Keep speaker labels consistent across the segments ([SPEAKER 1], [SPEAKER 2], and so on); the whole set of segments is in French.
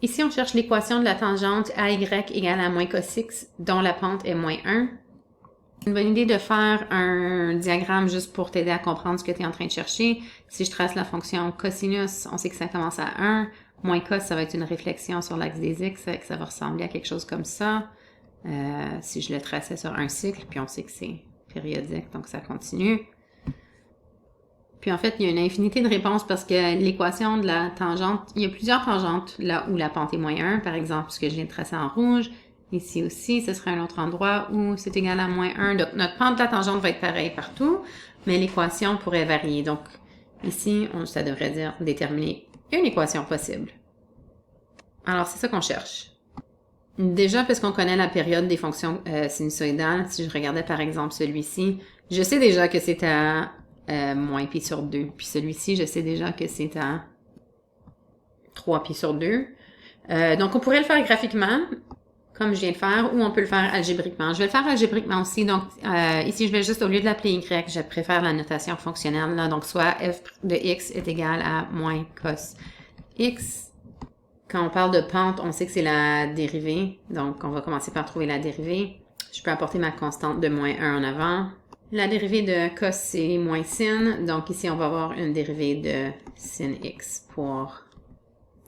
[SPEAKER 1] Ici, on cherche l'équation de la tangente AY égale à moins cos x, dont la pente est moins 1. Une bonne idée de faire un diagramme juste pour t'aider à comprendre ce que tu es en train de chercher. Si je trace la fonction cosinus, on sait que ça commence à 1. Moins cos, ça va être une réflexion sur l'axe des x, ça va ressembler à quelque chose comme ça. Si je le traçais sur un cycle, puis on sait que c'est périodique, donc ça continue. Puis en fait, il y a une infinité de réponses parce que l'équation de la tangente, il y a plusieurs tangentes là où la pente est moins 1, par exemple, ce que je viens de tracer en rouge. Ici aussi, ce serait un autre endroit où c'est égal à moins 1. Donc, notre pente de la tangente va être pareille partout, mais l'équation pourrait varier. Donc, ici, ça devrait dire déterminer une équation possible. Alors, c'est ça qu'on cherche. Déjà, parce qu'on connaît la période des fonctions sinusoïdales, si je regardais par exemple celui-ci, je sais déjà que c'est à moins pi sur 2. Puis celui-ci, je sais déjà que c'est à 3 pi sur 2. Donc, on pourrait le faire graphiquement, comme je viens de faire, ou on peut le faire algébriquement. Je vais le faire algébriquement aussi. Donc, ici, je vais juste, au lieu de l'appeler y, je préfère la notation fonctionnelle. Là. Donc, soit f de x est égal à moins cos x. Quand on parle de pente, on sait que c'est la dérivée. Donc, on va commencer par trouver la dérivée. Je peux apporter ma constante de moins 1 en avant. La dérivée de cos, c'est moins sin. Donc, ici, on va avoir une dérivée de sin x pour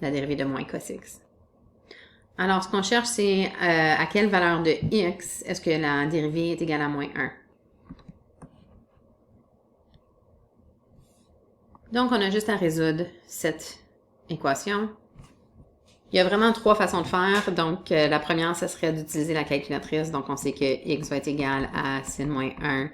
[SPEAKER 1] la dérivée de moins cos x. Alors, ce qu'on cherche, c'est à quelle valeur de x est-ce que la dérivée est égale à moins 1. Donc, on a juste à résoudre cette équation. Il y a vraiment 3 façons de faire. Donc, la première, ce serait d'utiliser la calculatrice. Donc, on sait que x va être égal à sin moins 1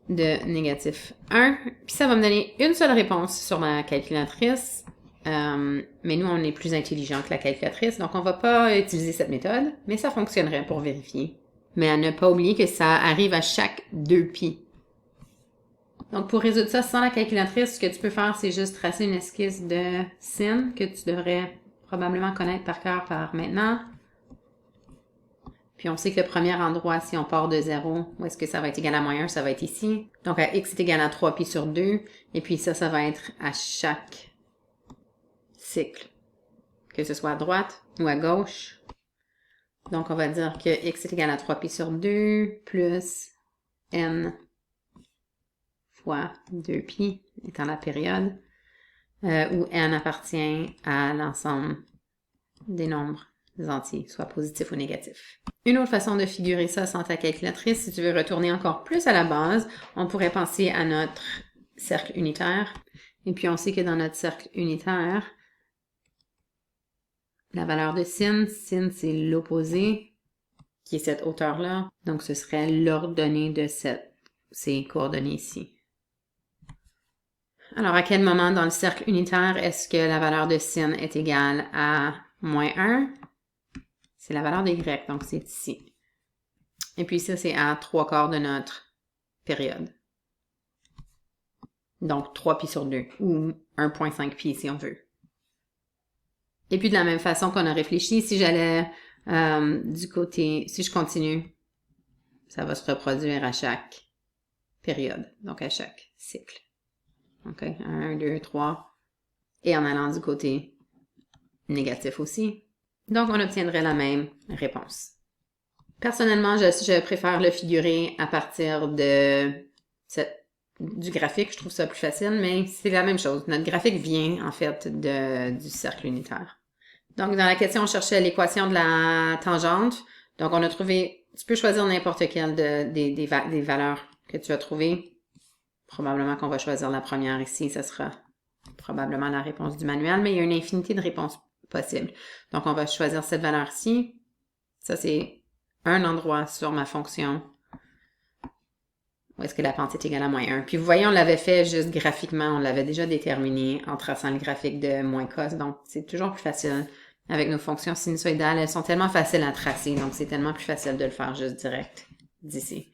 [SPEAKER 1] de négatif 1. Puis, ça va me donner une seule réponse sur ma calculatrice. Mais nous, on est plus intelligent que la calculatrice. Donc, on ne va pas utiliser cette méthode, mais ça fonctionnerait pour vérifier. Mais à ne pas oublier que ça arrive à chaque 2 pi. Donc, pour résoudre ça sans la calculatrice, ce que tu peux faire, c'est juste tracer une esquisse de sin que tu devrais probablement connaître par cœur par maintenant. Puis, on sait que le premier endroit, si on part de 0, où est-ce que ça va être égal à moins 1, ça va être ici. Donc, à x est égal à 3 pi sur 2. Et puis, ça va être à chaque cycle, que ce soit à droite ou à gauche. Donc, on va dire que x est égal à 3 pi sur 2 plus n fois 2pi étant la période, où n appartient à l'ensemble des nombres entiers, soit positifs ou négatifs. Une autre façon de figurer ça sans ta calculatrice, si tu veux retourner encore plus à la base, on pourrait penser à notre cercle unitaire. Et puis on sait que dans notre cercle unitaire, la valeur de sin c'est l'opposé, qui est cette hauteur-là. Donc ce serait l'ordonnée de ces coordonnées ici. Alors, à quel moment dans le cercle unitaire est-ce que la valeur de sin est égale à moins 1? C'est la valeur de y, donc c'est ici. Et puis ça, c'est à 3/4 de notre période. Donc, 3 pi sur 2, ou 1,5 pi si on veut. Et puis de la même façon qu'on a réfléchi, si j'allais du côté, si je continue, ça va se reproduire à chaque période, donc à chaque cycle. OK, 1, 2, 3. Et en allant du côté négatif aussi. Donc, on obtiendrait la même réponse. Personnellement, je préfère le figurer à partir du graphique. Je trouve ça plus facile, mais c'est la même chose. Notre graphique vient, en fait, du cercle unitaire. Donc, dans la question, on cherchait l'équation de la tangente. Donc, on a trouvé, tu peux choisir n'importe quelle des valeurs que tu as trouvées. Probablement qu'on va choisir la première ici. Ça sera probablement la réponse du manuel, mais il y a une infinité de réponses possibles. Donc, on va choisir cette valeur-ci. Ça, c'est un endroit sur ma fonction où est-ce que la pente est égale à moins 1. Puis, vous voyez, on l'avait fait juste graphiquement. On l'avait déjà déterminé en traçant le graphique de moins cos. Donc, c'est toujours plus facile avec nos fonctions sinusoïdales. Elles sont tellement faciles à tracer. Donc, c'est tellement plus facile de le faire juste direct d'ici.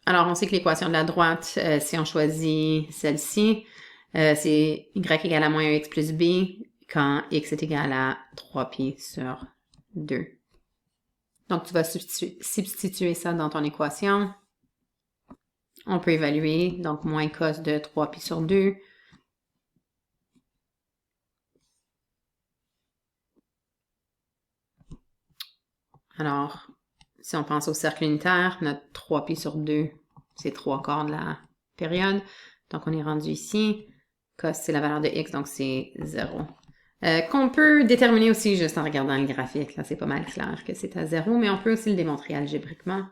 [SPEAKER 1] Alors, on sait que l'équation de la droite, si on choisit celle-ci, c'est y égale à moins 1x plus b quand x est égal à 3pi sur 2. Donc, tu vas substituer ça dans ton équation. On peut évaluer, donc moins cos de 3pi sur 2. Alors, si on pense au cercle unitaire, notre 3π sur 2, c'est 3/4 de la période. Donc, on est rendu ici. Cos, c'est la valeur de x, donc c'est 0. Qu'on peut déterminer aussi juste en regardant le graphique. Là, c'est pas mal clair que c'est à 0, mais on peut aussi le démontrer algébriquement.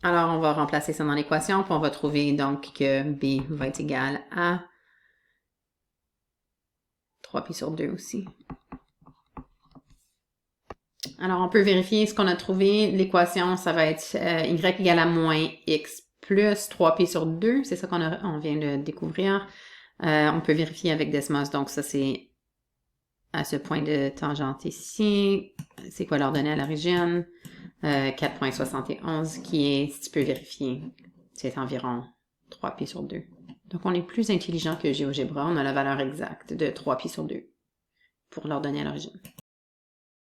[SPEAKER 1] Alors, on va remplacer ça dans l'équation, puis on va trouver donc que b va être égal à 3π sur 2 aussi. Alors, on peut vérifier ce qu'on a trouvé. L'équation, ça va être y égale à moins x plus 3π sur 2. C'est ça qu'on vient de découvrir. On peut vérifier avec Desmos. Donc, ça, c'est à ce point de tangente ici. C'est quoi l'ordonnée à l'origine? 4,71 qui est, si tu peux vérifier, c'est environ 3π sur 2. Donc, on est plus intelligent que GeoGebra. On a la valeur exacte de 3π sur 2 pour l'ordonnée à l'origine.